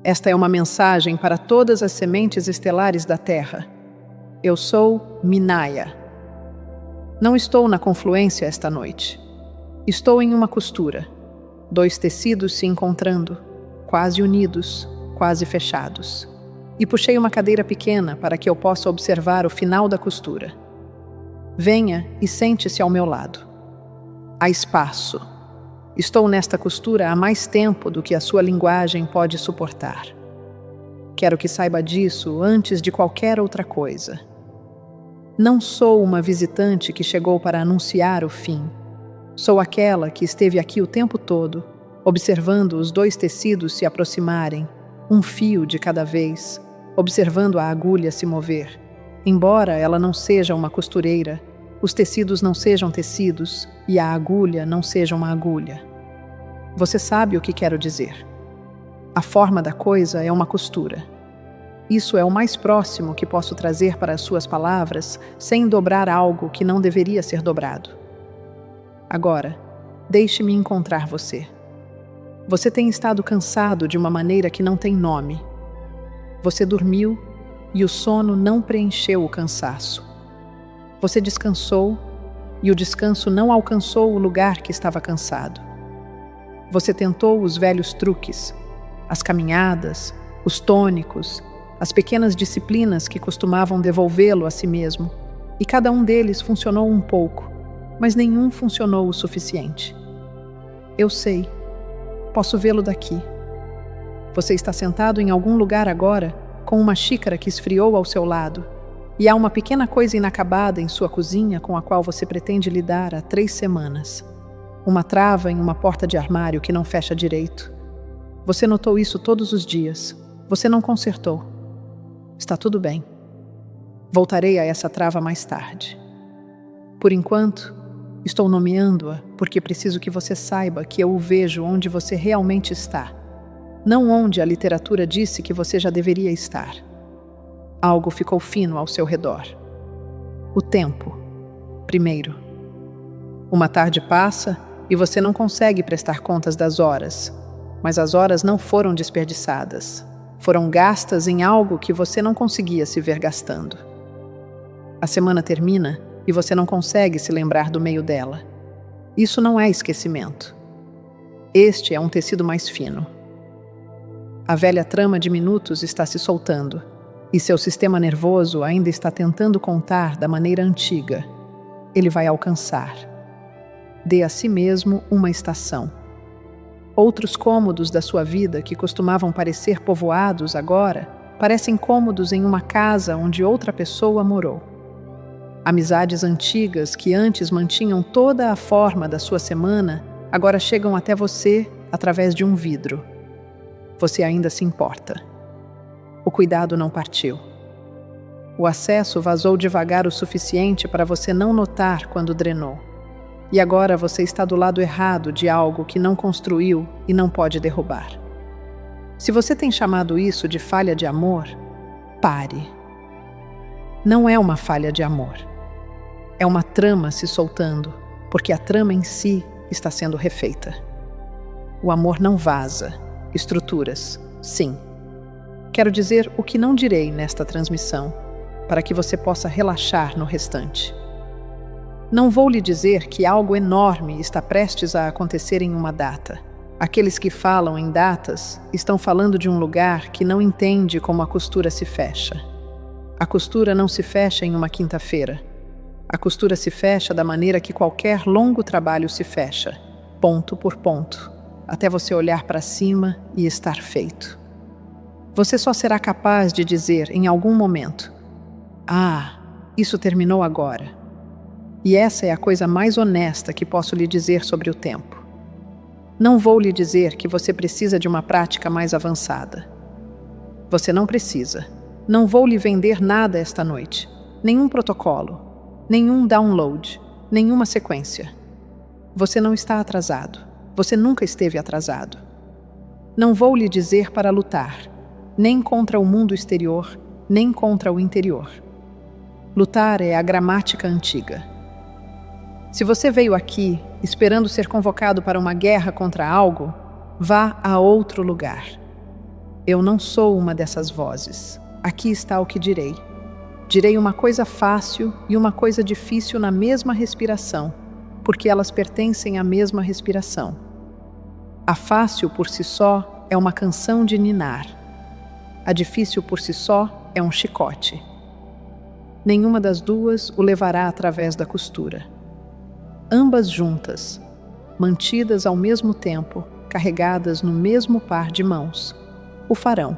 Esta é uma mensagem para todas as sementes estelares da Terra. Eu sou Minaya. Não estou na confluência esta noite. Estou em uma costura. 2 tecidos se encontrando, quase unidos, quase fechados. E puxei uma cadeira pequena para que eu possa observar o final da costura. Venha e sente-se ao meu lado. Há espaço. Estou nesta costura há mais tempo do que a sua linguagem pode suportar. Quero que saiba disso antes de qualquer outra coisa. Não sou uma visitante que chegou para anunciar o fim. Sou aquela que esteve aqui o tempo todo, observando os 2 tecidos se aproximarem, um fio de cada vez, observando a agulha se mover. Embora ela não seja uma costureira, os tecidos não sejam tecidos e a agulha não seja uma agulha. Você sabe o que quero dizer. A forma da coisa é uma costura. Isso é o mais próximo que posso trazer para as suas palavras sem dobrar algo que não deveria ser dobrado. Agora, deixe-me encontrar você. Você tem estado cansado de uma maneira que não tem nome. Você dormiu e o sono não preencheu o cansaço. Você descansou e o descanso não alcançou o lugar que estava cansado. Você tentou os velhos truques, as caminhadas, os tônicos, as pequenas disciplinas que costumavam devolvê-lo a si mesmo, e cada um deles funcionou um pouco, mas nenhum funcionou o suficiente. Eu sei, posso vê-lo daqui. Você está sentado em algum lugar agora, com uma xícara que esfriou ao seu lado, e há uma pequena coisa inacabada em sua cozinha com a qual você pretende lidar há 3 semanas. Uma trava em uma porta de armário que não fecha direito. Você notou isso todos os dias. Você não consertou. Está tudo bem. Voltarei a essa trava mais tarde. Por enquanto, estou nomeando-a porque preciso que você saiba que eu o vejo onde você realmente está, não onde a literatura disse que você já deveria estar. Algo ficou fino ao seu redor. O tempo, primeiro. Uma tarde passa e você não consegue prestar contas das horas, mas as horas não foram desperdiçadas. Foram gastas em algo que você não conseguia se ver gastando. A semana termina e você não consegue se lembrar do meio dela. Isso não é esquecimento. Este é um tecido mais fino. A velha trama de minutos está se soltando, e seu sistema nervoso ainda está tentando contar da maneira antiga. Ele vai alcançar. Dê a si mesmo uma estação. Outros cômodos da sua vida que costumavam parecer povoados agora, parecem cômodos em uma casa onde outra pessoa morou. Amizades antigas que antes mantinham toda a forma da sua semana, agora chegam até você através de um vidro. Você ainda se importa. O cuidado não partiu. O acesso vazou devagar o suficiente para você não notar quando drenou. E agora você está do lado errado de algo que não construiu e não pode derrubar. Se você tem chamado isso de falha de amor, pare. Não é uma falha de amor. É uma trama se soltando, porque a trama em si está sendo refeita. O amor não vaza. Estruturas, sim. Quero dizer o que não direi nesta transmissão, para que você possa relaxar no restante. Não vou lhe dizer que algo enorme está prestes a acontecer em uma data. Aqueles que falam em datas estão falando de um lugar que não entende como a costura se fecha. A costura não se fecha em uma quinta-feira. A costura se fecha da maneira que qualquer longo trabalho se fecha, ponto por ponto, até você olhar para cima e estar feito. Você só será capaz de dizer em algum momento: "Ah, isso terminou agora." E essa é a coisa mais honesta que posso lhe dizer sobre o tempo. Não vou lhe dizer que você precisa de uma prática mais avançada. Você não precisa. Não vou lhe vender nada esta noite. Nenhum protocolo, nenhum download, nenhuma sequência. Você não está atrasado. Você nunca esteve atrasado. Não vou lhe dizer para lutar, nem contra o mundo exterior, nem contra o interior. Lutar é a gramática antiga. Se você veio aqui esperando ser convocado para uma guerra contra algo, vá a outro lugar. Eu não sou uma dessas vozes. Aqui está o que direi. Direi uma coisa fácil e uma coisa difícil na mesma respiração, porque elas pertencem à mesma respiração. A fácil por si só é uma canção de ninar. A difícil por si só é um chicote. Nenhuma das duas o levará através da costura. Ambas juntas, mantidas ao mesmo tempo, carregadas no mesmo par de mãos, o farão.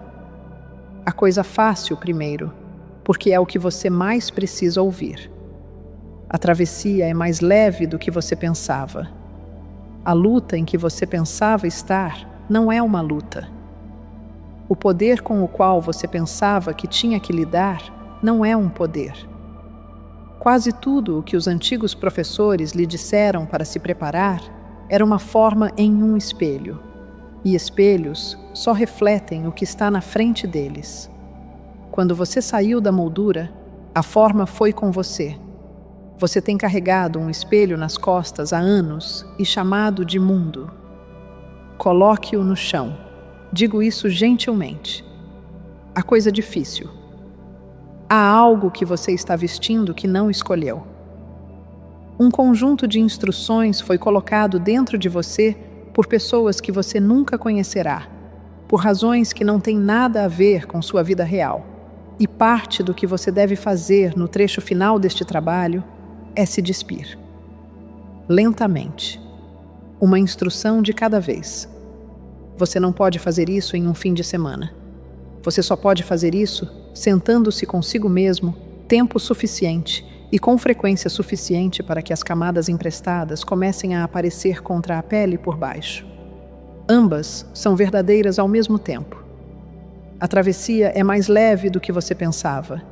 A coisa fácil primeiro, porque é o que você mais precisa ouvir. A travessia é mais leve do que você pensava. A luta em que você pensava estar não é uma luta. O poder com o qual você pensava que tinha que lidar não é um poder. Quase tudo o que os antigos professores lhe disseram para se preparar era uma forma em um espelho, e espelhos só refletem o que está na frente deles. Quando você saiu da moldura, a forma foi com você. Você tem carregado um espelho nas costas há anos e chamado de mundo. Coloque-o no chão. Digo isso gentilmente. A coisa difícil. Há algo que você está vestindo que não escolheu. Um conjunto de instruções foi colocado dentro de você por pessoas que você nunca conhecerá, por razões que não têm nada a ver com sua vida real. E parte do que você deve fazer no trecho final deste trabalho é se despir. Lentamente. Uma instrução de cada vez. Você não pode fazer isso em um fim de semana. Você só pode fazer isso sentando-se consigo mesmo tempo suficiente e com frequência suficiente para que as camadas emprestadas comecem a aparecer contra a pele por baixo. Ambas são verdadeiras ao mesmo tempo. A travessia é mais leve do que você pensava,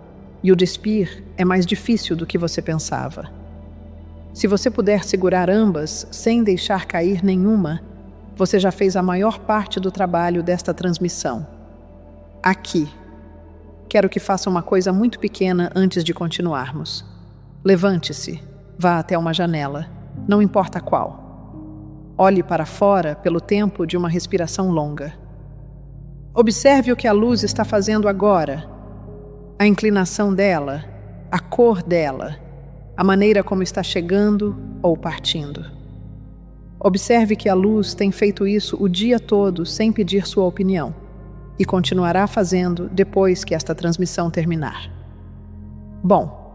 e o despir é mais difícil do que você pensava. Se você puder segurar ambas sem deixar cair nenhuma, você já fez a maior parte do trabalho desta transmissão. Aqui. Quero que faça uma coisa muito pequena antes de continuarmos. Levante-se, vá até uma janela, não importa qual. Olhe para fora pelo tempo de uma respiração longa. Observe o que a luz está fazendo agora. A inclinação dela, a cor dela, a maneira como está chegando ou partindo. Observe que a luz tem feito isso o dia todo sem pedir sua opinião e continuará fazendo depois que esta transmissão terminar. Bom,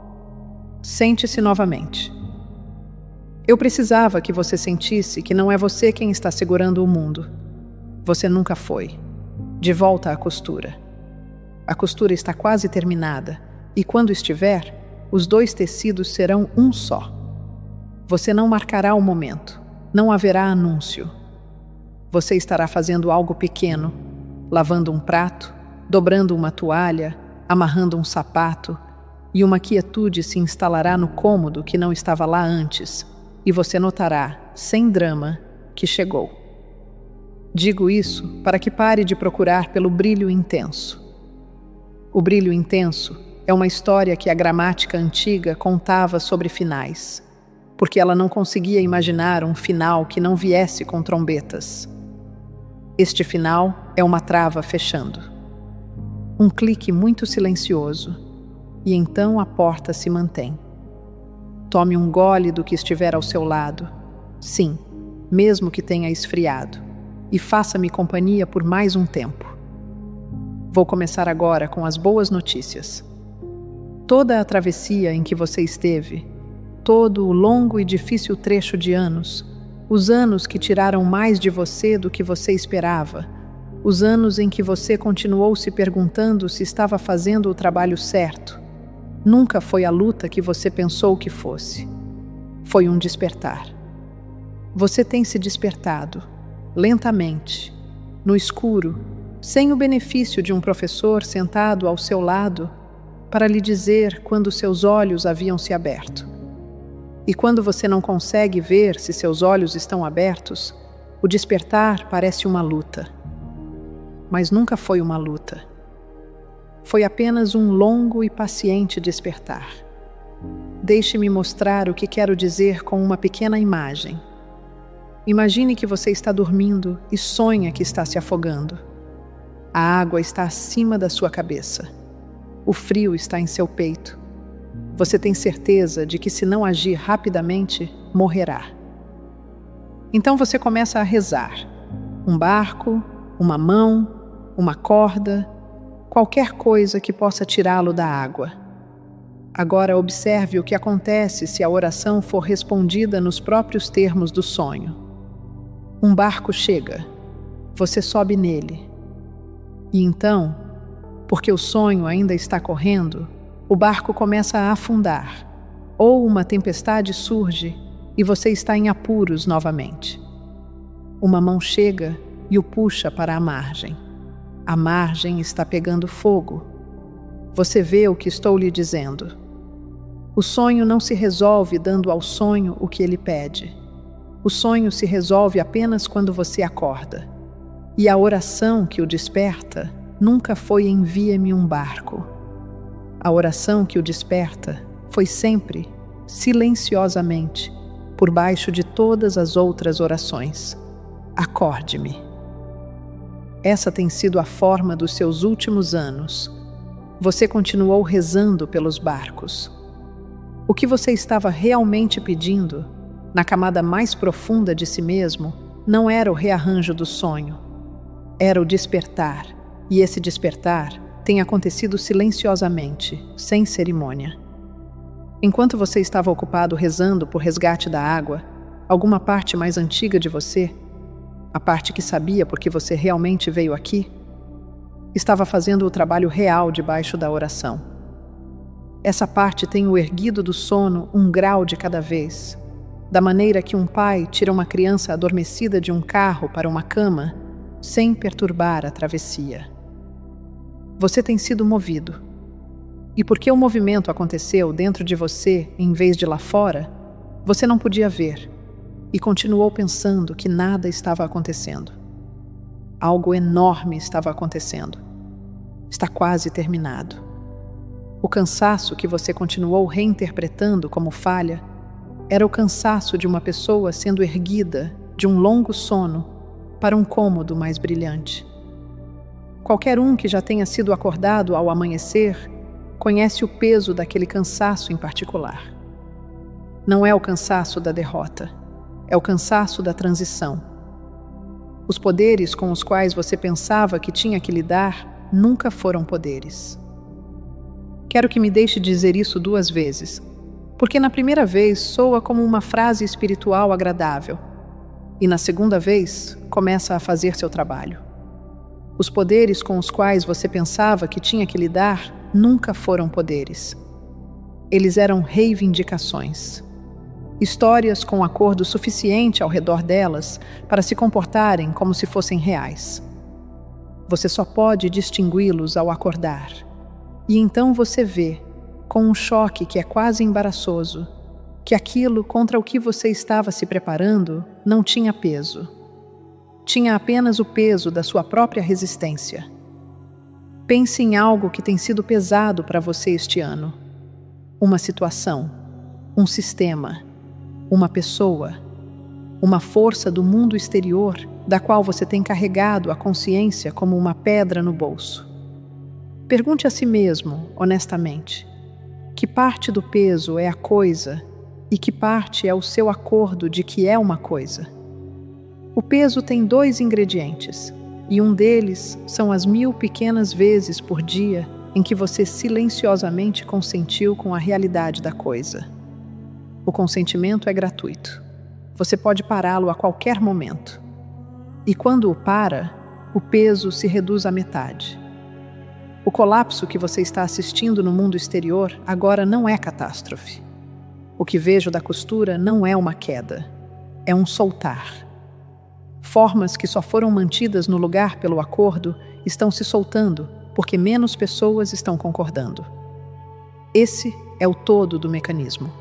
sente-se novamente. Eu precisava que você sentisse que não é você quem está segurando o mundo. Você nunca foi. De volta à costura. A costura está quase terminada e quando estiver, os dois tecidos serão um só. Você não marcará o momento. Não haverá anúncio. Você estará fazendo algo pequeno, lavando um prato, dobrando uma toalha, amarrando um sapato, e uma quietude se instalará no cômodo que não estava lá antes, e você notará, sem drama, que chegou. Digo isso para que pare de procurar pelo brilho intenso. O brilho intenso é uma história que a gramática antiga contava sobre finais, porque ela não conseguia imaginar um final que não viesse com trombetas. Este final é uma trava fechando. Um clique muito silencioso, e então a porta se mantém. Tome um gole do que estiver ao seu lado, sim, mesmo que tenha esfriado, e faça-me companhia por mais um tempo. Vou começar agora com as boas notícias. Toda a travessia em que você esteve, todo o longo e difícil trecho de anos, os anos que tiraram mais de você do que você esperava, os anos em que você continuou se perguntando se estava fazendo o trabalho certo, nunca foi a luta que você pensou que fosse. Foi um despertar. Você tem se despertado, lentamente, no escuro, sem o benefício de um professor sentado ao seu lado para lhe dizer quando seus olhos haviam se aberto. E quando você não consegue ver se seus olhos estão abertos, o despertar parece uma luta. Mas nunca foi uma luta. Foi apenas um longo e paciente despertar. Deixe-me mostrar o que quero dizer com uma pequena imagem. Imagine que você está dormindo e sonha que está se afogando. A água está acima da sua cabeça. O frio está em seu peito. Você tem certeza de que, se não agir rapidamente, morrerá. Então você começa a rezar. Um barco, uma mão, uma corda, qualquer coisa que possa tirá-lo da água. Agora observe o que acontece se a oração for respondida nos próprios termos do sonho. Um barco chega. Você sobe nele. E então, porque o sonho ainda está correndo, o barco começa a afundar, ou uma tempestade surge e você está em apuros novamente. Uma mão chega e o puxa para a margem. A margem está pegando fogo. Você vê o que estou lhe dizendo. O sonho não se resolve dando ao sonho o que ele pede. O sonho se resolve apenas quando você acorda. E a oração que o desperta nunca foi envie-me um barco. A oração que o desperta foi sempre, silenciosamente, por baixo de todas as outras orações. Acorde-me. Essa tem sido a forma dos seus últimos anos. Você continuou rezando pelos barcos. O que você estava realmente pedindo, na camada mais profunda de si mesmo, não era o rearranjo do sonho. Era o despertar, e esse despertar tem acontecido silenciosamente, sem cerimônia. Enquanto você estava ocupado rezando por resgate da água, alguma parte mais antiga de você, a parte que sabia por que você realmente veio aqui, estava fazendo o trabalho real debaixo da oração. Essa parte tem o erguido do sono um grau de cada vez, da maneira que um pai tira uma criança adormecida de um carro para uma cama, sem perturbar a travessia. Você tem sido movido. E porque o movimento aconteceu dentro de você em vez de lá fora, você não podia ver e continuou pensando que nada estava acontecendo. Algo enorme estava acontecendo. Está quase terminado. O cansaço que você continuou reinterpretando como falha era o cansaço de uma pessoa sendo erguida de um longo sono para um cômodo mais brilhante. Qualquer um que já tenha sido acordado ao amanhecer conhece o peso daquele cansaço em particular. Não é o cansaço da derrota, é o cansaço da transição. Os poderes com os quais você pensava que tinha que lidar nunca foram poderes. Quero que me deixe dizer isso 2 vezes, porque na primeira vez soa como uma frase espiritual agradável, e na segunda vez começa a fazer seu trabalho. Os poderes com os quais você pensava que tinha que lidar nunca foram poderes. Eles eram reivindicações. Histórias com acordo suficiente ao redor delas para se comportarem como se fossem reais. Você só pode distingui-los ao acordar. E então você vê, com um choque que é quase embaraçoso, que aquilo contra o que você estava se preparando não tinha peso. Tinha apenas o peso da sua própria resistência. Pense em algo que tem sido pesado para você este ano. Uma situação, um sistema, uma pessoa, uma força do mundo exterior da qual você tem carregado a consciência como uma pedra no bolso. Pergunte a si mesmo, honestamente, que parte do peso é a coisa e que parte é o seu acordo de que é uma coisa. O peso tem 2 ingredientes, e um deles são as 1000 pequenas vezes por dia em que você silenciosamente consentiu com a realidade da coisa. O consentimento é gratuito. Você pode pará-lo a qualquer momento. E quando o para, o peso se reduz à metade. O colapso que você está assistindo no mundo exterior agora não é catástrofe. O que vejo da costura não é uma queda, é um soltar. Formas que só foram mantidas no lugar pelo acordo estão se soltando porque menos pessoas estão concordando. Esse é o todo do mecanismo.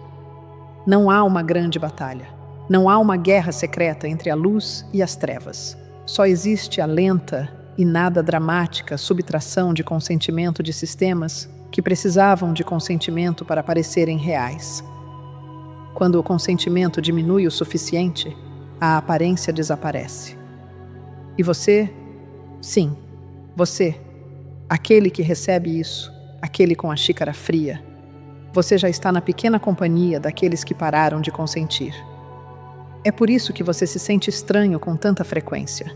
Não há uma grande batalha. Não há uma guerra secreta entre a luz e as trevas. Só existe a lenta e nada dramática subtração de consentimento de sistemas que precisavam de consentimento para parecerem reais. Quando o consentimento diminui o suficiente, a aparência desaparece. E você, sim, Você, aquele que recebe isso, aquele com a xícara fria, você já está na pequena companhia daqueles que pararam de consentir. É por isso que você se sente estranho com tanta frequência.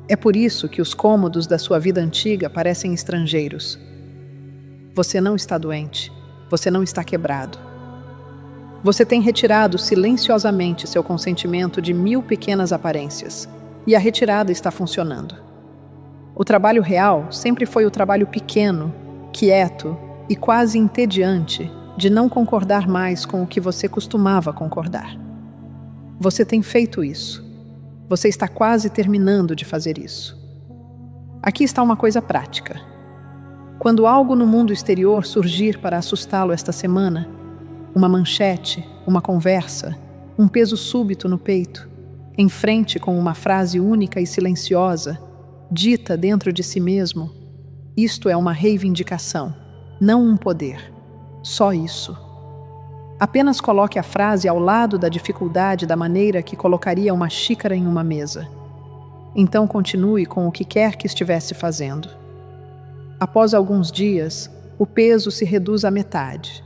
É por isso que os cômodos da sua vida antiga parecem estrangeiros. Você não está doente, você não está quebrado. Você tem retirado silenciosamente seu consentimento de 1000 pequenas aparências, e a retirada está funcionando. O trabalho real sempre foi o trabalho pequeno, quieto e quase entediante de não concordar mais com o que você costumava concordar. Você tem feito isso. Você está quase terminando de fazer isso. Aqui está uma coisa prática. Quando algo no mundo exterior surgir para assustá-lo esta semana, uma manchete, uma conversa, um peso súbito no peito, em frente com uma frase única e silenciosa, dita dentro de si mesmo, isto é uma reivindicação, não um poder. Só isso. Apenas coloque a frase ao lado da dificuldade da maneira que colocaria uma xícara em uma mesa. Então continue com o que quer que estivesse fazendo. Após alguns dias, o peso se reduz à metade.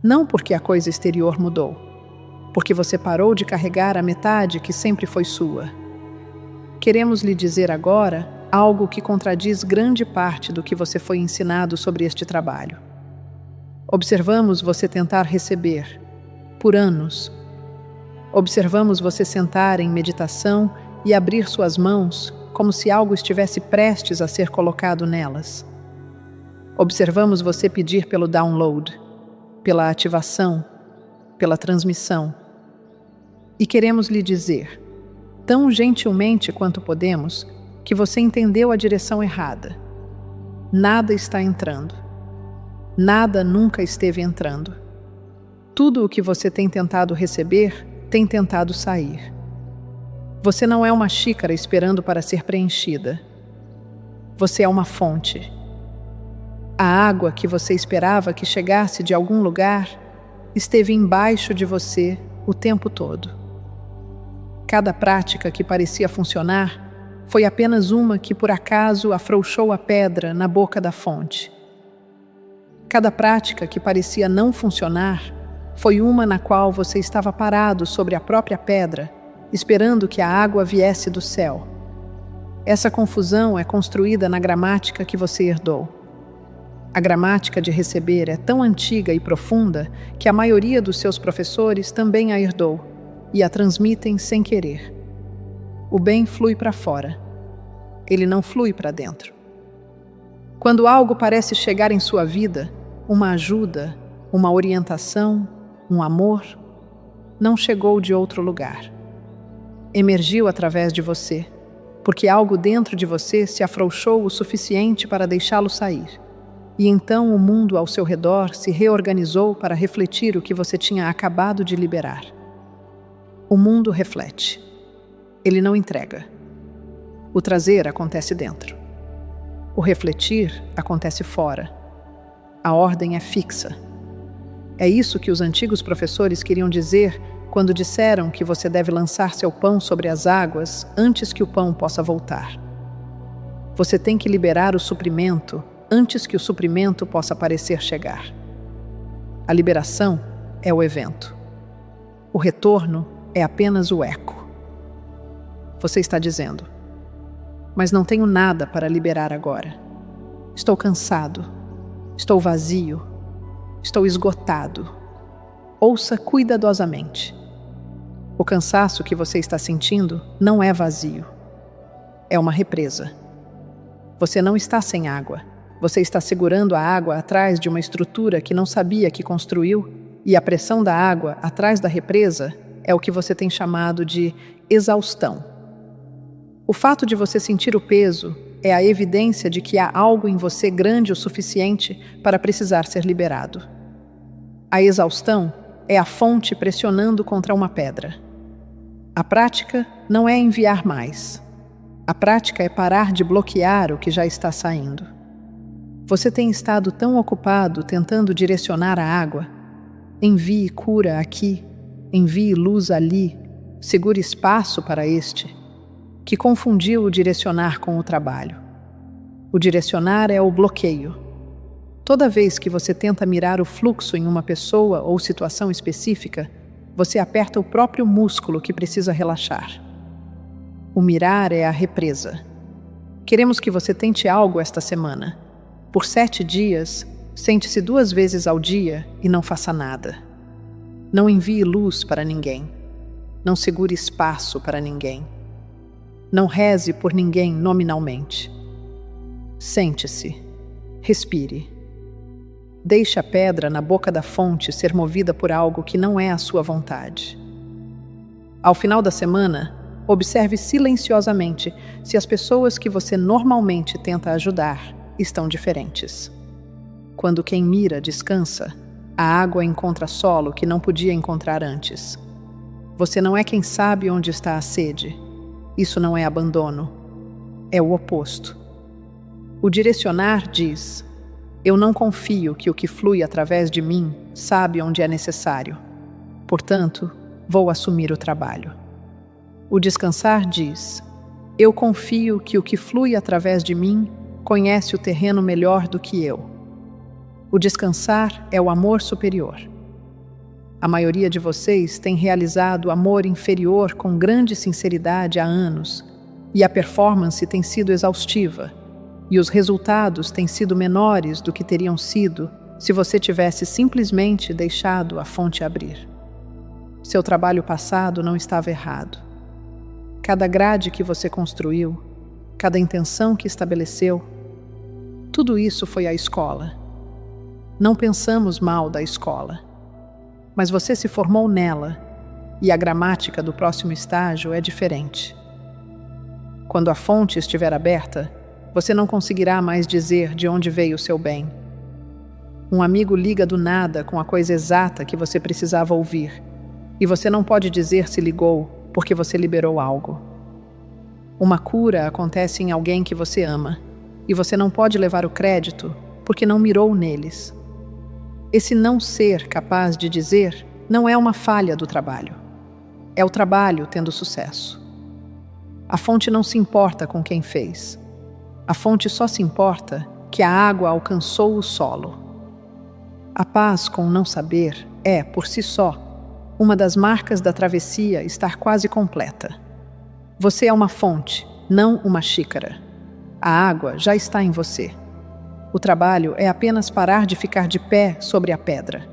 Não porque a coisa exterior mudou, porque você parou de carregar a metade que sempre foi sua. Queremos lhe dizer agora algo que contradiz grande parte do que você foi ensinado sobre este trabalho. Observamos você tentar receber, por anos. Observamos você sentar em meditação e abrir suas mãos como se algo estivesse prestes a ser colocado nelas. Observamos você pedir pelo download, pela ativação, pela transmissão. E queremos lhe dizer, tão gentilmente quanto podemos, que você entendeu a direção errada. Nada está entrando. Nada nunca esteve entrando. Tudo o que você tem tentado receber, tem tentado sair. Você não é uma xícara esperando para ser preenchida. Você é uma fonte. A água que você esperava que chegasse de algum lugar esteve embaixo de você o tempo todo. Cada prática que parecia funcionar foi apenas uma que por acaso afrouxou a pedra na boca da fonte. Cada prática que parecia não funcionar foi uma na qual você estava parado sobre a própria pedra, esperando que a água viesse do céu. Essa confusão é construída na gramática que você herdou. A gramática de receber é tão antiga e profunda que a maioria dos seus professores também a herdou e a transmitem sem querer. O bem flui para fora. Ele não flui para dentro. Quando algo parece chegar em sua vida, uma ajuda, uma orientação, um amor, não chegou de outro lugar. Emergiu através de você, porque algo dentro de você se afrouxou o suficiente para deixá-lo sair. E então o mundo ao seu redor se reorganizou para refletir o que você tinha acabado de liberar. O mundo reflete. Ele não entrega. O trazer acontece dentro. O refletir acontece fora. A ordem é fixa. É isso que os antigos professores queriam dizer quando disseram que você deve lançar seu pão sobre as águas antes que o pão possa voltar. Você tem que liberar o suprimento antes que o suprimento possa parecer chegar. A liberação é o evento. O retorno é apenas o eco. Você está dizendo, mas não tenho nada para liberar agora. Estou cansado. Estou vazio. Estou esgotado. Ouça cuidadosamente. O cansaço que você está sentindo não é vazio. É uma represa. Você não está sem água. Você está segurando a água atrás de uma estrutura que não sabia que construiu, e a pressão da água atrás da represa é o que você tem chamado de exaustão. O fato de você sentir o peso é a evidência de que há algo em você grande o suficiente para precisar ser liberado. A exaustão é a fonte pressionando contra uma pedra. A prática não é enviar mais. A prática é parar de bloquear o que já está saindo. Você tem estado tão ocupado tentando direcionar a água. Envie cura aqui, envie luz ali, segure espaço para este, que confundiu o direcionar com o trabalho. O direcionar é o bloqueio. Toda vez que você tenta mirar o fluxo em uma pessoa ou situação específica, você aperta o próprio músculo que precisa relaxar. O mirar é a represa. Queremos que você tente algo esta semana. Por 7 dias, sente-se 2 vezes ao dia e não faça nada. Não envie luz para ninguém. Não segure espaço para ninguém. Não reze por ninguém nominalmente. Sente-se. Respire. Deixe a pedra na boca da fonte ser movida por algo que não é a sua vontade. Ao final da semana, observe silenciosamente se as pessoas que você normalmente tenta ajudar estão diferentes. Quando quem mira descansa, a água encontra solo que não podia encontrar antes. Você não é quem sabe onde está a sede. Isso não é abandono. É o oposto. O direcionar diz: eu não confio que o que flui através de mim sabe onde é necessário. Portanto, vou assumir o trabalho. O descansar diz: eu confio que o que flui através de mim conhece o terreno melhor do que eu. O descansar é o amor superior. A maioria de vocês tem realizado amor inferior com grande sinceridade há anos, e a performance tem sido exaustiva, e os resultados têm sido menores do que teriam sido se você tivesse simplesmente deixado a fonte abrir. Seu trabalho passado não estava errado. Cada grade que você construiu, cada intenção que estabeleceu, tudo isso foi a escola. Não pensamos mal da escola, mas você se formou nela, e a gramática do próximo estágio é diferente. Quando a fonte estiver aberta, você não conseguirá mais dizer de onde veio o seu bem. Um amigo liga do nada com a coisa exata que você precisava ouvir, e você não pode dizer se ligou porque você liberou algo. Uma cura acontece em alguém que você ama, e você não pode levar o crédito porque não mirou neles. Esse não ser capaz de dizer não é uma falha do trabalho. É o trabalho tendo sucesso. A fonte não se importa com quem fez. A fonte só se importa que a água alcançou o solo. A paz com o não saber é, por si só, uma das marcas da travessia estar quase completa. Você é uma fonte, não uma xícara. A água já está em você. O trabalho é apenas parar de ficar de pé sobre a pedra.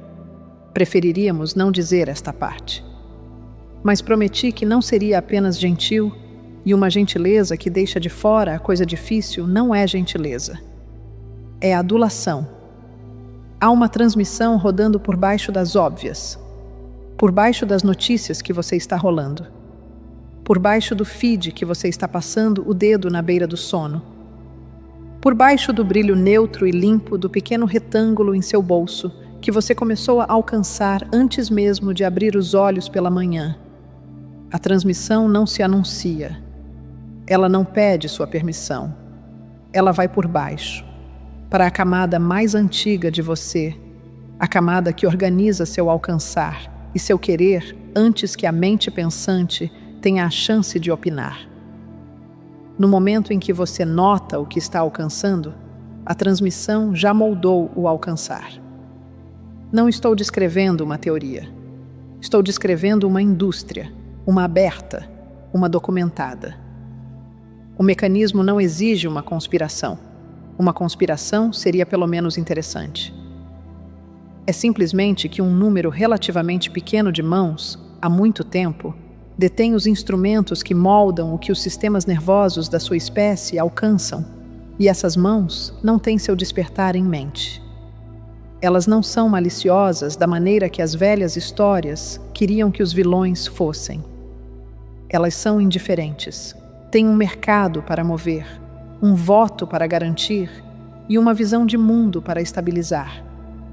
Preferiríamos não dizer esta parte. Mas prometi que não seria apenas gentil, e uma gentileza que deixa de fora a coisa difícil não é gentileza. É adulação. Há uma transmissão rodando por baixo das óbvias, por baixo das notícias que você está rolando, por baixo do feed que você está passando o dedo na beira do sono, por baixo do brilho neutro e limpo do pequeno retângulo em seu bolso que você começou a alcançar antes mesmo de abrir os olhos pela manhã. A transmissão não se anuncia. Ela não pede sua permissão. Ela vai por baixo, para a camada mais antiga de você, a camada que organiza seu alcançar e seu querer antes que a mente pensante tenha a chance de opinar. No momento em que você nota o que está alcançando, a transmissão já moldou o alcançar. Não estou descrevendo uma teoria. Estou descrevendo uma indústria, uma aberta, uma documentada. O mecanismo não exige uma conspiração. Uma conspiração seria pelo menos interessante. É simplesmente que um número relativamente pequeno de mãos, há muito tempo, detém os instrumentos que moldam o que os sistemas nervosos da sua espécie alcançam, e essas mãos não têm seu despertar em mente. Elas não são maliciosas da maneira que as velhas histórias queriam que os vilões fossem. Elas são indiferentes, têm um mercado para mover, um voto para garantir e uma visão de mundo para estabilizar.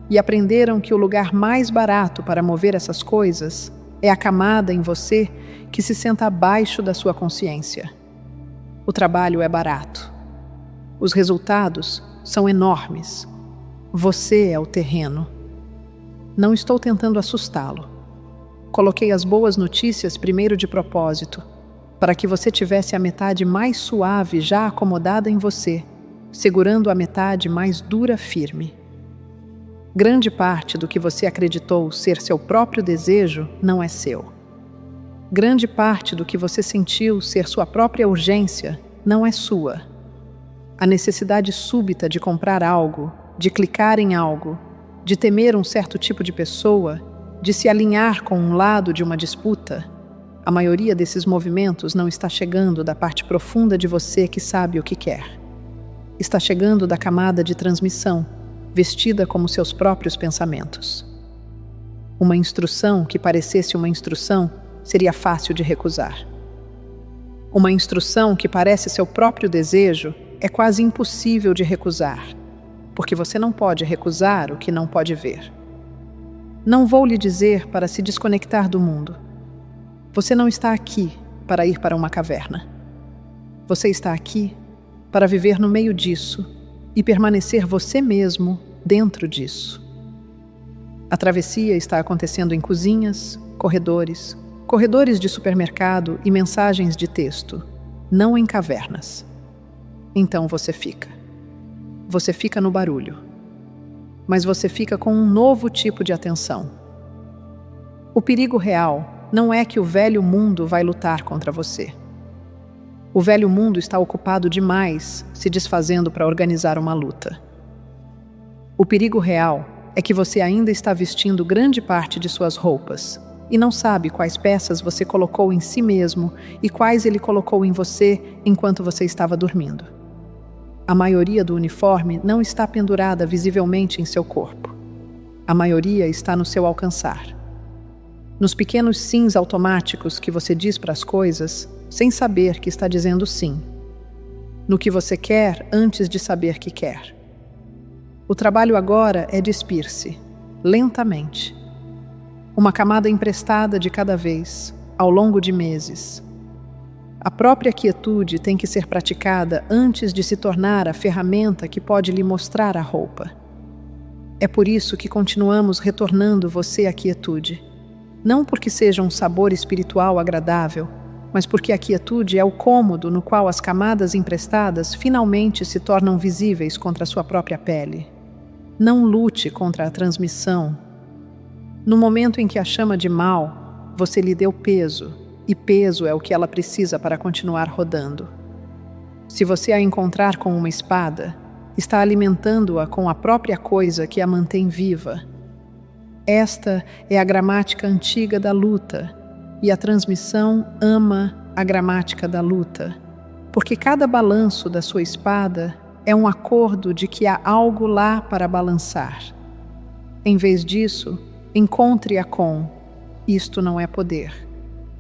E aprenderam que o lugar mais barato para mover essas coisas é a camada em você que se senta abaixo da sua consciência. O trabalho é barato. Os resultados são enormes. Você é o terreno. Não estou tentando assustá-lo. Coloquei as boas notícias primeiro de propósito, para que você tivesse a metade mais suave já acomodada em você, segurando a metade mais dura firme. Grande parte do que você acreditou ser seu próprio desejo não é seu. Grande parte do que você sentiu ser sua própria urgência não é sua. A necessidade súbita de comprar algo, de clicar em algo, de temer um certo tipo de pessoa, de se alinhar com um lado de uma disputa, a maioria desses movimentos não está chegando da parte profunda de você que sabe o que quer. Está chegando da camada de transmissão, vestida como seus próprios pensamentos. Uma instrução que parecesse uma instrução seria fácil de recusar. Uma instrução que parece seu próprio desejo é quase impossível de recusar, porque você não pode recusar o que não pode ver. Não vou lhe dizer para se desconectar do mundo. Você não está aqui para ir para uma caverna. Você está aqui para viver no meio disso e permanecer você mesmo dentro disso. A travessia está acontecendo em cozinhas, corredores de supermercado e mensagens de texto, não em cavernas. Então você fica. Você fica no barulho. Mas você fica com um novo tipo de atenção. O perigo real não é que o velho mundo vai lutar contra você. O velho mundo está ocupado demais se desfazendo para organizar uma luta. O perigo real é que você ainda está vestindo grande parte de suas roupas e não sabe quais peças você colocou em si mesmo e quais ele colocou em você enquanto você estava dormindo. A maioria do uniforme não está pendurada visivelmente em seu corpo. A maioria está no seu alcançar. Nos pequenos sims automáticos que você diz para as coisas, sem saber que está dizendo sim. No que você quer antes de saber que quer. O trabalho agora é despir-se, lentamente. Uma camada emprestada de cada vez, ao longo de meses. A própria quietude tem que ser praticada antes de se tornar a ferramenta que pode lhe mostrar a roupa. É por isso que continuamos retornando você à quietude. Não porque seja um sabor espiritual agradável, mas porque a quietude é o cômodo no qual as camadas emprestadas finalmente se tornam visíveis contra a sua própria pele. Não lute contra a transmissão. No momento em que a chama de mal, você lhe deu peso, e peso é o que ela precisa para continuar rodando. Se você a encontrar com uma espada, está alimentando-a com a própria coisa que a mantém viva. Esta é a gramática antiga da luta, e a transmissão ama a gramática da luta, porque cada balanço da sua espada é um acordo de que há algo lá para balançar. Em vez disso, encontre-a com: isto não é poder,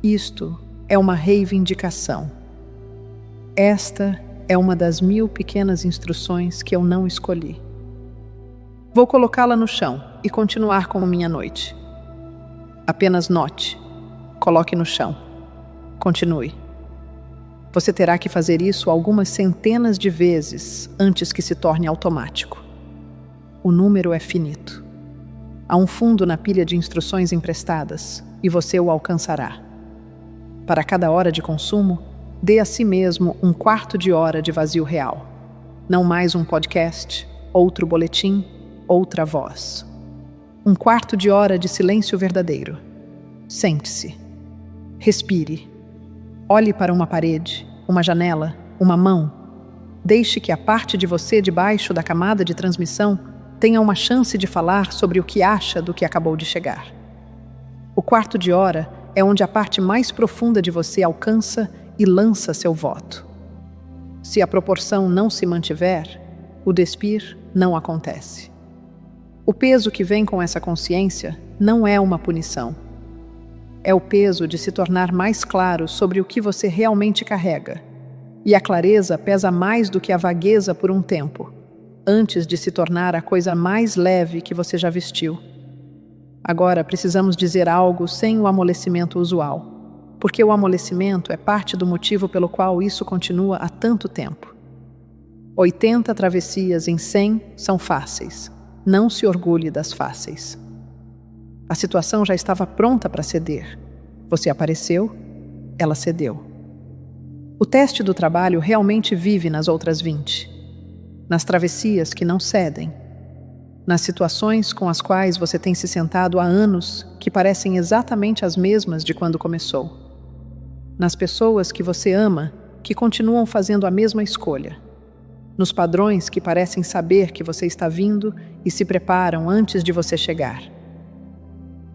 isto é uma reivindicação. Esta é uma das 1000 pequenas instruções que eu não escolhi. Vou colocá-la no chão e continuar com minha noite. Apenas note. Coloque no chão. Continue. Você terá que fazer isso algumas centenas de vezes antes que se torne automático. O número é finito. Há um fundo na pilha de instruções emprestadas e você o alcançará. Para cada hora de consumo, dê a si mesmo 1/4 de hora de vazio real. Não mais um podcast, outro boletim, outra voz. 1/4 de hora de silêncio verdadeiro. Sente-se. Respire. Olhe para uma parede, uma janela, uma mão. Deixe que a parte de você debaixo da camada de transmissão tenha uma chance de falar sobre o que acha do que acabou de chegar. O 1/4 de hora é onde a parte mais profunda de você alcança e lança seu voto. Se a proporção não se mantiver, o despir não acontece. O peso que vem com essa consciência não é uma punição. É o peso de se tornar mais claro sobre o que você realmente carrega. E a clareza pesa mais do que a vagueza por um tempo, antes de se tornar a coisa mais leve que você já vestiu. Agora precisamos dizer algo sem o amolecimento usual, porque o amolecimento é parte do motivo pelo qual isso continua há tanto tempo. 80 travessias em 100 são fáceis. Não se orgulhe das fáceis. A situação já estava pronta para ceder. Você apareceu, ela cedeu. O teste do trabalho realmente vive nas outras 20. nas travessias que não cedem, nas situações com as quais você tem se sentado há anos que parecem exatamente as mesmas de quando começou, nas pessoas que você ama que continuam fazendo a mesma escolha, nos padrões que parecem saber que você está vindo e se preparam antes de você chegar.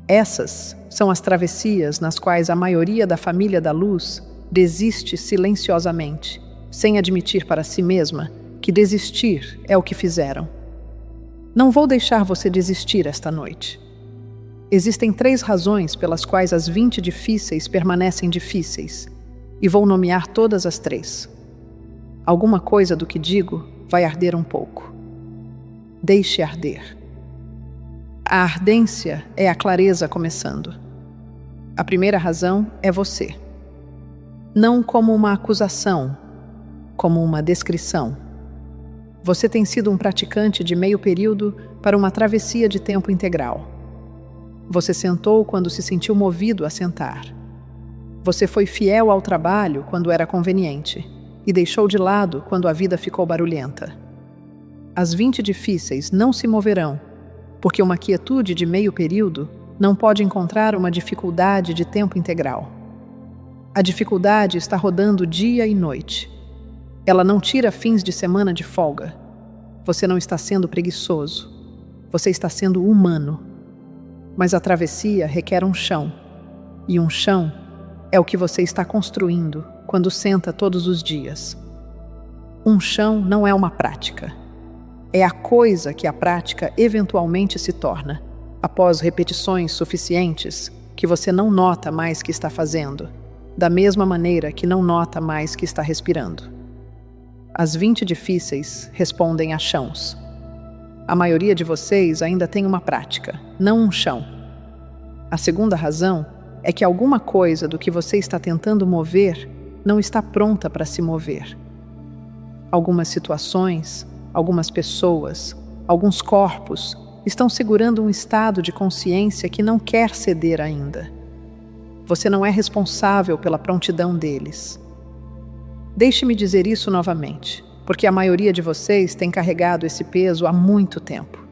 Essas são as travessias nas quais a maioria da família da luz desiste silenciosamente, sem admitir para si mesma que desistir é o que fizeram. Não vou deixar você desistir esta noite. Existem 3 razões pelas quais as 20 difíceis permanecem difíceis, e vou nomear todas as 3. Alguma coisa do que digo vai arder um pouco. Deixe arder. A ardência é a clareza começando. A primeira razão é você. Não como uma acusação, como uma descrição. Você tem sido um praticante de meio período para uma travessia de tempo integral. Você sentou quando se sentiu movido a sentar. Você foi fiel ao trabalho quando era conveniente e deixou de lado quando a vida ficou barulhenta. As 20 difíceis não se moverão, porque uma quietude de meio período não pode encontrar uma dificuldade de tempo integral. A dificuldade está rodando dia e noite. Ela não tira fins de semana de folga. Você não está sendo preguiçoso. Você está sendo humano. Mas a travessia requer um chão. E um chão é o que você está construindo quando senta todos os dias. Um chão não é uma prática. É a coisa que a prática eventualmente se torna, após repetições suficientes que você não nota mais que está fazendo, da mesma maneira que não nota mais que está respirando. As 20 difíceis respondem a chãos. A maioria de vocês ainda tem uma prática, não um chão. A segunda razão é que alguma coisa do que você está tentando mover não está pronta para se mover. Algumas situações, algumas pessoas, alguns corpos estão segurando um estado de consciência que não quer ceder ainda. Você não é responsável pela prontidão deles. Deixe-me dizer isso novamente, porque a maioria de vocês tem carregado esse peso há muito tempo.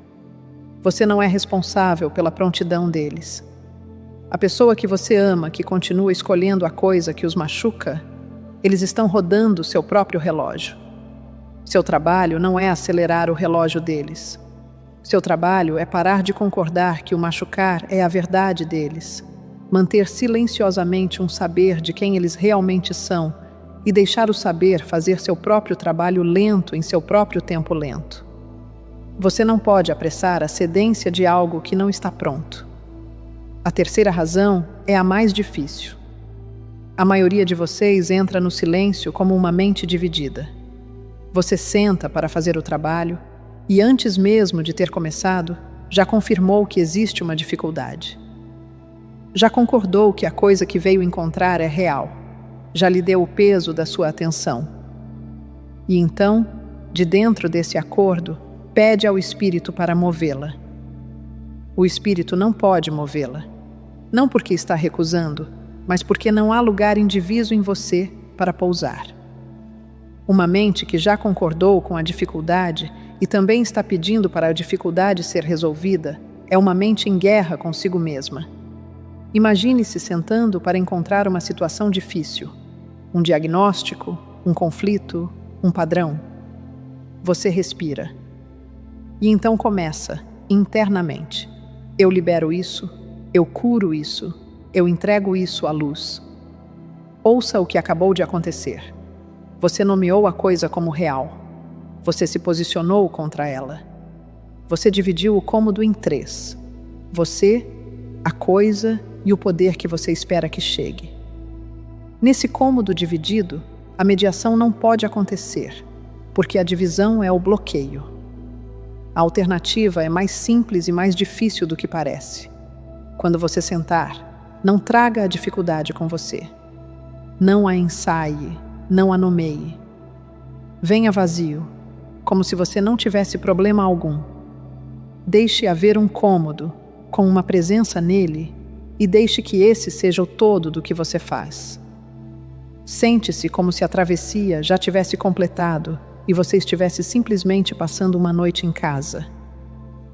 Você não é responsável pela prontidão deles. A pessoa que você ama, que continua escolhendo a coisa que os machuca, eles estão rodando seu próprio relógio. Seu trabalho não é acelerar o relógio deles. Seu trabalho é parar de concordar que o machucar é a verdade deles, manter silenciosamente um saber de quem eles realmente são e deixar o saber fazer seu próprio trabalho lento em seu próprio tempo lento. Você não pode apressar a cedência de algo que não está pronto. A terceira razão é a mais difícil. A maioria de vocês entra no silêncio como uma mente dividida. Você senta para fazer o trabalho e, antes mesmo de ter começado, já confirmou que existe uma dificuldade. Já concordou que a coisa que veio encontrar é real. Já lhe deu o peso da sua atenção. E então, de dentro desse acordo, pede ao Espírito para movê-la. O Espírito não pode movê-la. Não porque está recusando, mas porque não há lugar indiviso em você para pousar. Uma mente que já concordou com a dificuldade e também está pedindo para a dificuldade ser resolvida é uma mente em guerra consigo mesma. Imagine-se sentando para encontrar uma situação difícil, um diagnóstico, um conflito, um padrão. Você respira. E então começa, internamente. Eu libero isso, eu curo isso, eu entrego isso à luz. Ouça o que acabou de acontecer. Você nomeou a coisa como real. Você se posicionou contra ela. Você dividiu o cômodo em 3. Você, a coisa e o poder que você espera que chegue. Nesse cômodo dividido, a mediação não pode acontecer, porque a divisão é o bloqueio. A alternativa é mais simples e mais difícil do que parece. Quando você sentar, não traga a dificuldade com você. Não a ensaie, não a nomeie. Venha vazio, como se você não tivesse problema algum. Deixe haver um cômodo, com uma presença nele, e deixe que esse seja o todo do que você faz. Sente-se como se a travessia já tivesse completado e você estivesse simplesmente passando uma noite em casa.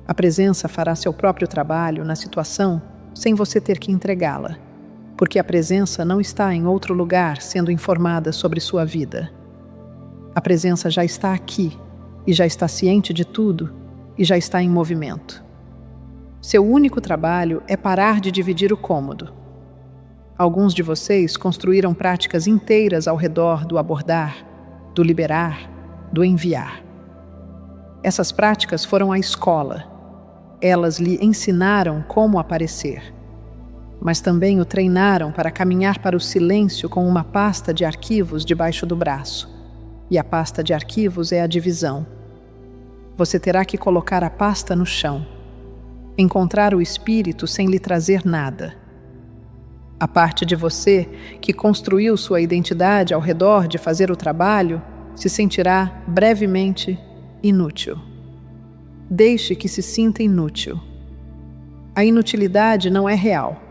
A presença fará seu próprio trabalho na situação sem você ter que entregá-la, porque a presença não está em outro lugar sendo informada sobre sua vida. A presença já está aqui e já está ciente de tudo e já está em movimento. Seu único trabalho é parar de dividir o cômodo. Alguns de vocês construíram práticas inteiras ao redor do abordar, do liberar, do enviar. Essas práticas foram a escola. Elas lhe ensinaram como aparecer, mas também o treinaram para caminhar para o silêncio com uma pasta de arquivos debaixo do braço. E a pasta de arquivos é a divisão. Você terá que colocar a pasta no chão, encontrar o espírito sem lhe trazer nada. A parte de você que construiu sua identidade ao redor de fazer o trabalho se sentirá brevemente inútil. Deixe que se sinta inútil. A inutilidade não é real.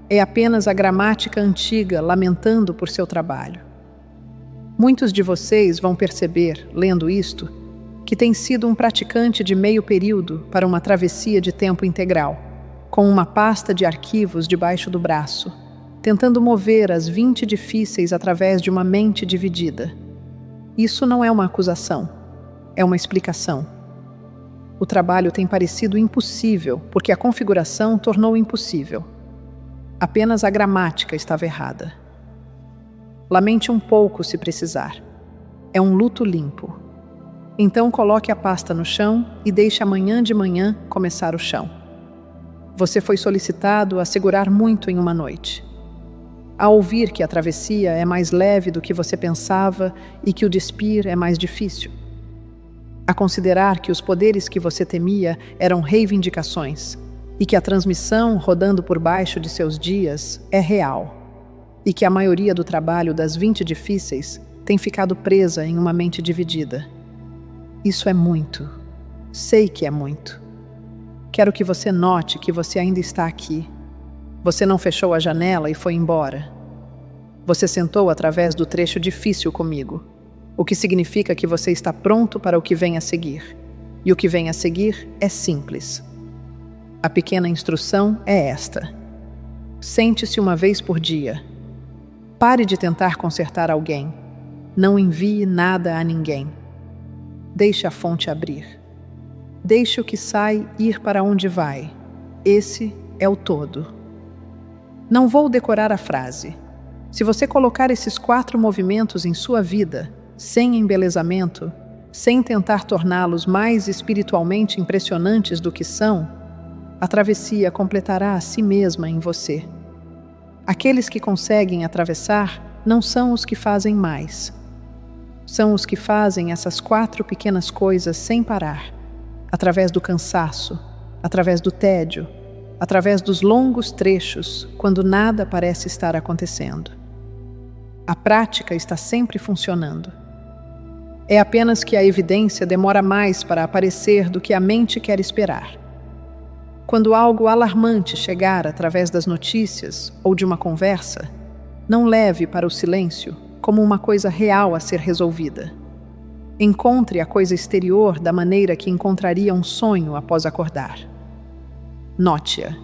É apenas a gramática antiga lamentando por seu trabalho. Muitos de vocês vão perceber, lendo isto, que tem sido um praticante de meio período para uma travessia de tempo integral, com uma pasta de arquivos debaixo do braço, tentando mover as 20 difíceis através de uma mente dividida. Isso não é uma acusação, é uma explicação. O trabalho tem parecido impossível porque a configuração tornou impossível. Apenas a gramática estava errada. Lamente um pouco se precisar. É um luto limpo. Então coloque a pasta no chão e deixe amanhã de manhã começar o chão. Você foi solicitado a segurar muito em uma noite. A ouvir que a travessia é mais leve do que você pensava e que o despir é mais difícil. A considerar que os poderes que você temia eram reivindicações e que a transmissão rodando por baixo de seus dias é real e que a maioria do trabalho das 20 difíceis tem ficado presa em uma mente dividida. Isso é muito. Sei que é muito. Quero que você note que você ainda está aqui. Você não fechou a janela e foi embora. Você sentou através do trecho difícil comigo, o que significa que você está pronto para o que vem a seguir. E o que vem a seguir é simples. A pequena instrução é esta. Sente-se uma vez por dia. Pare de tentar consertar alguém. Não envie nada a ninguém. Deixe a fonte abrir. Deixe o que sai ir para onde vai. Esse é o todo. Não vou decorar a frase. Se você colocar esses 4 movimentos em sua vida, sem embelezamento, sem tentar torná-los mais espiritualmente impressionantes do que são, a travessia completará a si mesma em você. Aqueles que conseguem atravessar não são os que fazem mais. São os que fazem essas 4 pequenas coisas sem parar, através do cansaço, através do tédio, através dos longos trechos, quando nada parece estar acontecendo. A prática está sempre funcionando. É apenas que a evidência demora mais para aparecer do que a mente quer esperar. Quando algo alarmante chegar através das notícias ou de uma conversa, não leve para o silêncio como uma coisa real a ser resolvida. Encontre a coisa exterior da maneira que encontraria um sonho após acordar. Note-a.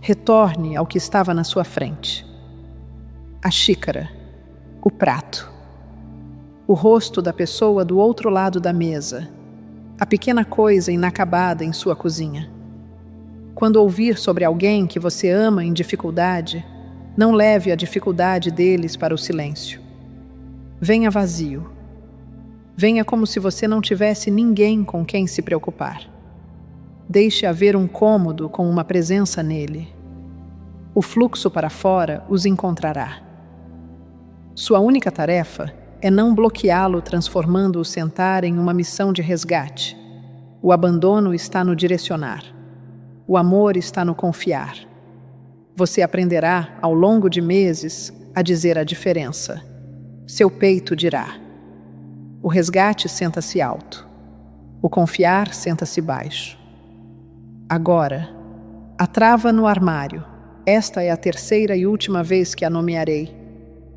Retorne ao que estava na sua frente. A xícara, o prato, o rosto da pessoa do outro lado da mesa, a pequena coisa inacabada em sua cozinha. Quando ouvir sobre alguém que você ama em dificuldade, não leve a dificuldade deles para o silêncio. Venha vazio. Venha como se você não tivesse ninguém com quem se preocupar. Deixe haver um cômodo com uma presença nele. O fluxo para fora os encontrará. Sua única tarefa é não bloqueá-lo, transformando o sentar em uma missão de resgate. O abandono está no direcionar. O amor está no confiar. Você aprenderá, ao longo de meses, a dizer a diferença. Seu peito dirá. O resgate senta-se alto. O confiar senta-se baixo. Agora, a trava no armário. Esta é a 3ª e última vez que a nomearei.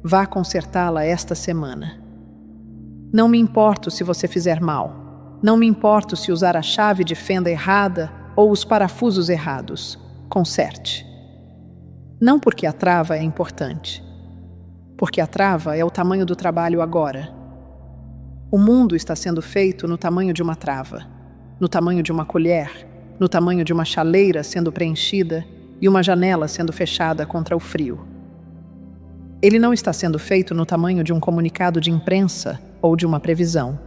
Vá consertá-la esta semana. Não me importo se você fizer mal. Não me importo se usar a chave de fenda errada ou os parafusos errados. Conserte. Não porque a trava é importante. Porque a trava é o tamanho do trabalho agora. O mundo está sendo feito no tamanho de uma trava, no tamanho de uma colher, no tamanho de uma chaleira sendo preenchida e uma janela sendo fechada contra o frio. Ele não está sendo feito no tamanho de um comunicado de imprensa ou de uma previsão.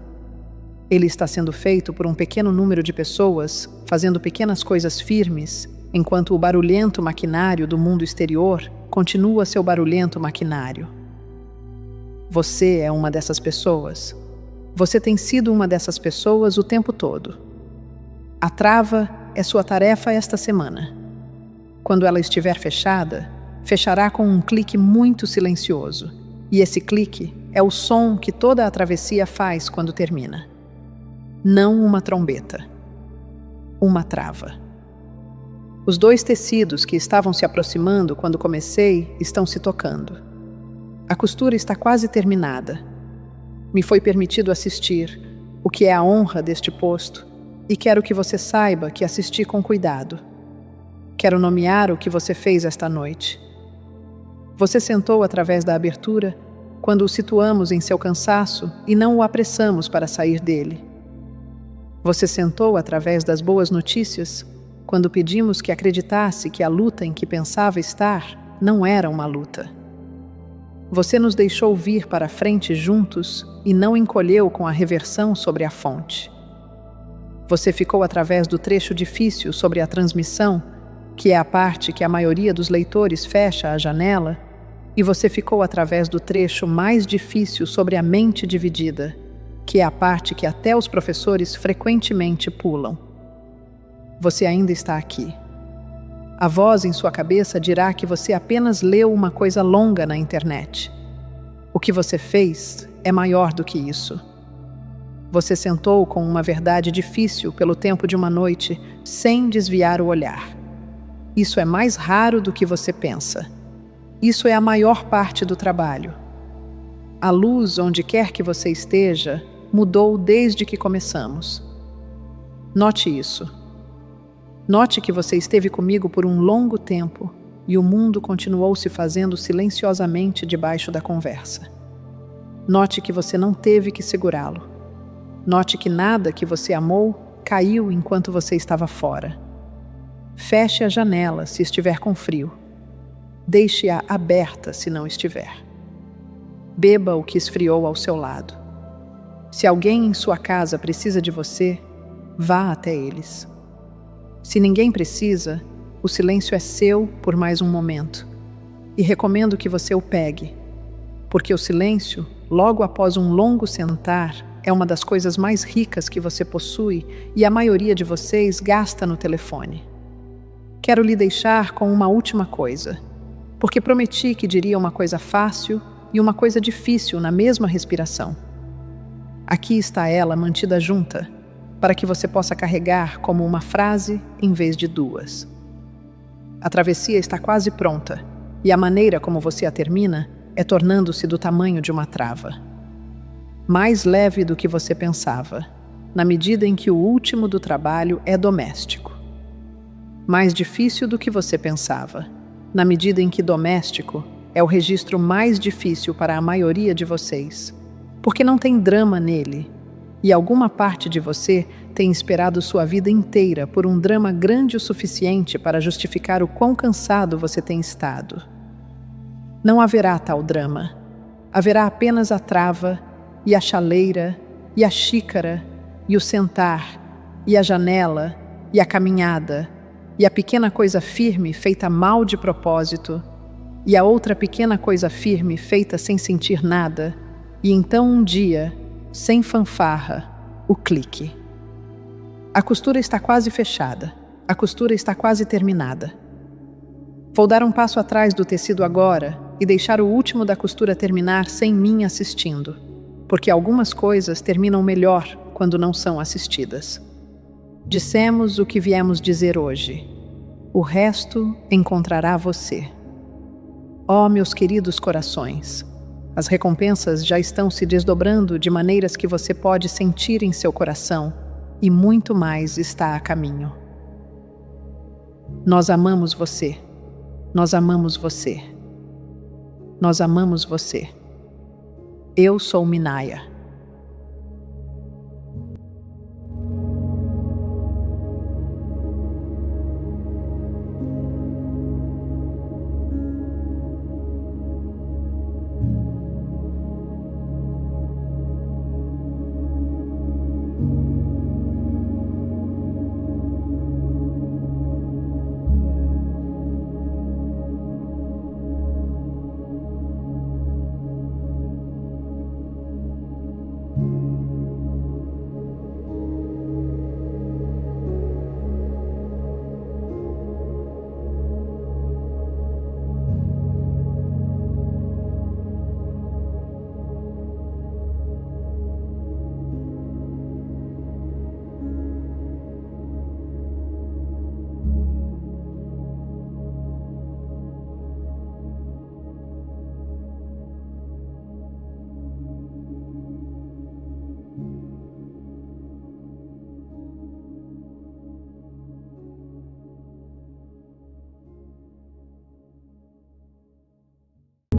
Ele está sendo feito por um pequeno número de pessoas fazendo pequenas coisas firmes, enquanto o barulhento maquinário do mundo exterior continua seu barulhento maquinário. Você é uma dessas pessoas. Você tem sido uma dessas pessoas o tempo todo. A trava é sua tarefa esta semana. Quando ela estiver fechada, fechará com um clique muito silencioso, e esse clique é o som que toda a travessia faz quando termina. Não uma trombeta. Uma trava. Os dois tecidos que estavam se aproximando quando comecei estão se tocando. A costura está quase terminada. Me foi permitido assistir, o que é a honra deste posto, e quero que você saiba que assisti com cuidado. Quero nomear o que você fez esta noite. Você sentou através da abertura, quando o situamos em seu cansaço e não o apressamos para sair dele. Você sentou através das boas notícias, quando pedimos que acreditasse que a luta em que pensava estar não era uma luta. Você nos deixou vir para a frente juntos e não encolheu com a reversão sobre a fonte. Você ficou através do trecho difícil sobre a transmissão, que é a parte que a maioria dos leitores fecha a janela, e você ficou através do trecho mais difícil sobre a mente dividida, que é a parte que até os professores frequentemente pulam. Você ainda está aqui. A voz em sua cabeça dirá que você apenas leu uma coisa longa na internet. O que você fez é maior do que isso. Você sentou com uma verdade difícil pelo tempo de uma noite, sem desviar o olhar. Isso é mais raro do que você pensa. Isso é a maior parte do trabalho. A luz, onde quer que você esteja, mudou desde que começamos. Note isso. Note que você esteve comigo por um longo tempo e o mundo continuou se fazendo silenciosamente debaixo da conversa. Note que você não teve que segurá-lo. Note que nada que você amou caiu enquanto você estava fora. Feche a janela se estiver com frio. Deixe-a aberta se não estiver. Beba o que esfriou ao seu lado. Se alguém em sua casa precisa de você, vá até eles. Se ninguém precisa, o silêncio é seu por mais um momento. E recomendo que você o pegue, porque o silêncio, logo após um longo sentar, é uma das coisas mais ricas que você possui e a maioria de vocês gasta no telefone. Quero lhe deixar com uma última coisa, porque prometi que diria uma coisa fácil e uma coisa difícil na mesma respiração. Aqui está ela mantida junta, para que você possa carregar como uma frase em vez de duas. A travessia está quase pronta, e a maneira como você a termina é tornando-se do tamanho de uma trava. Mais leve do que você pensava, na medida em que o último do trabalho é doméstico. Mais difícil do que você pensava, na medida em que doméstico é o registro mais difícil para a maioria de vocês, porque não tem drama nele, e alguma parte de você tem esperado sua vida inteira por um drama grande o suficiente para justificar o quão cansado você tem estado. Não haverá tal drama. Haverá apenas a trava, e a chaleira, e a xícara, e o sentar, e a janela, e a caminhada, e a pequena coisa firme feita mal de propósito, e a outra pequena coisa firme feita sem sentir nada, e então um dia, sem fanfarra, o clique. A costura está quase fechada. A costura está quase terminada. Vou dar um passo atrás do tecido agora e deixar o último da costura terminar sem mim assistindo, porque algumas coisas terminam melhor quando não são assistidas. Dissemos o que viemos dizer hoje. O resto encontrará você. Ó, meus queridos corações, As recompensas já estão se desdobrando de maneiras que você pode sentir em seu coração, e muito mais está a caminho. Nós amamos você. Nós amamos você. Nós amamos você. Eu sou Minaya.